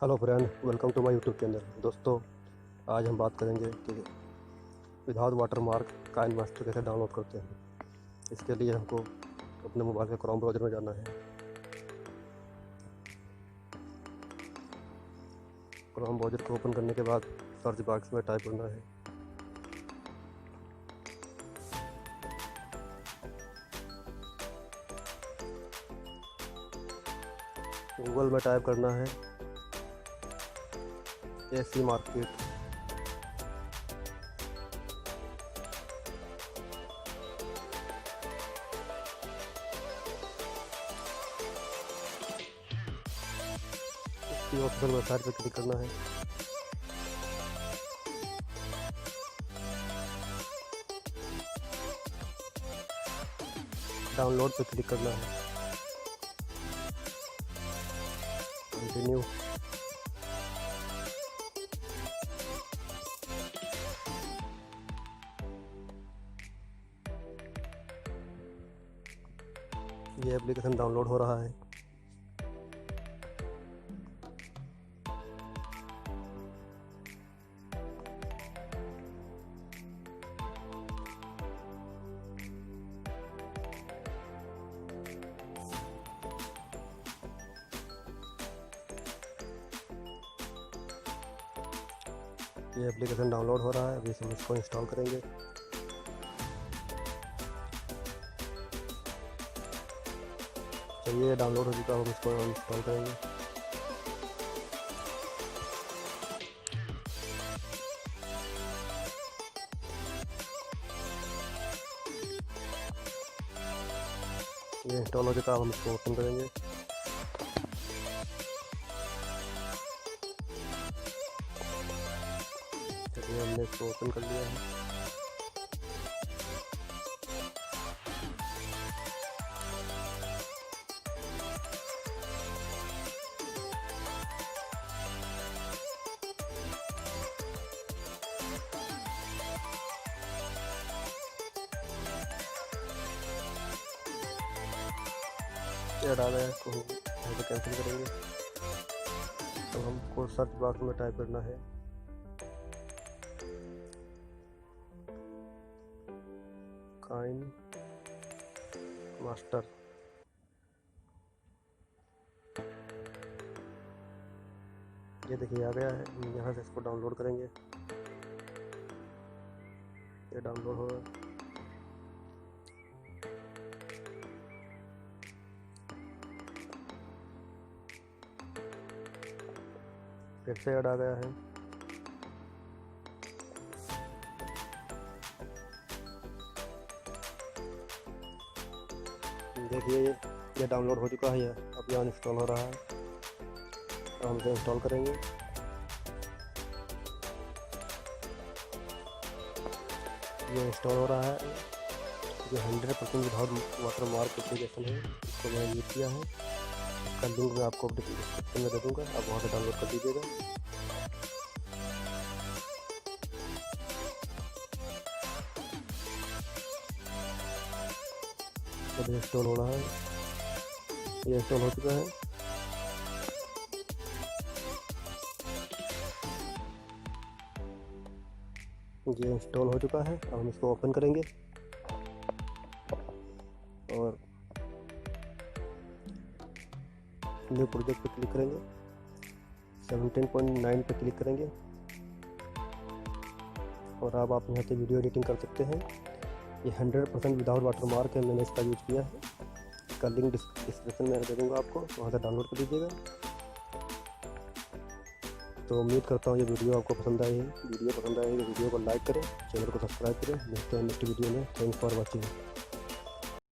Hello friend, welcome to my YouTube channel. दोस्तों, आज हम बात करेंगे कि विदाउट वाटरमार्क काइनमास्टर कैसे डाउनलोड करते हैं। इसके लिए हमको अपने मोबाइल के क्रोम ब्राउज़र में जाना है। क्रोम ब्राउज़र को ओपन करने के बाद सर्च बॉक्स में टाइप करना है गूगल में टाइप करना है काise मार्केट। इसकी ऑफिशियल वेबसाइट पर क्लिक करना है। डाउनलोड पर क्लिक करना है। कंटिन्यू। ये एप्लीकेशन डाउनलोड हो रहा है। ये एप्लीकेशन डाउनलोड हो रहा है। अभी हम इसको इंस्टॉल करेंगे। चलिए, डाउनलोड हो चुका, हम इसको इंस्टॉल करेंगे। ये इंस्टॉल हो चुका, हम इसको ओपन करेंगे। चलिए, हमने इसको ओपन कर लिया है। ये डाला है, इसको यहाँ पे कैंसिल करेंगे। तो हमको सर्च बॉक्स में टाइप करना है काइनमास्टर। ये देखिए आ गया है। हम यहाँ से इसको डाउनलोड करेंगे। ये डाउनलोड हो रहा है। फिर से ऐड आ गया है। देखिए ये डाउनलोड हो चुका है। अब यहाँ इंस्टॉल हो रहा है। तो हम इसे इंस्टॉल करेंगे। ये इंस्टॉल हो रहा है। ये 100% विदाउट वाटरमार्क एप्लीकेशन है। इसको मैंने यूज़ किया है। इसका लिंक मैं आपको डिस्क्रिप्शन में दे दूँगा, आप वहाँ से डाउनलोड कर दीजिएगा। अब इंस्टॉल हो रहा है। ये इंस्टॉल हो चुका है। ये इंस्टॉल हो चुका है। अब हम इसको ओपन करेंगे और न्यू प्रोजेक्ट पे क्लिक करेंगे। 17.9 पे क्लिक करेंगे और अब आप यहाँ से वीडियो एडिटिंग कर सकते हैं। ये 100% विदाउट वाटरमार्क है। मैंने इसका यूज़ किया है। इसका लिंक डिस्क्रिप्शन में दे दूँगा आपको, वहाँ से डाउनलोड कर लीजिएगा। तो उम्मीद करता हूँ ये वीडियो आपको पसंद आई है। वीडियो पसंद आए तो वीडियो को लाइक करें, चैनल को सब्सक्राइब करें। मिलते हैं नेक्स्ट वीडियो में। Thanks for watching.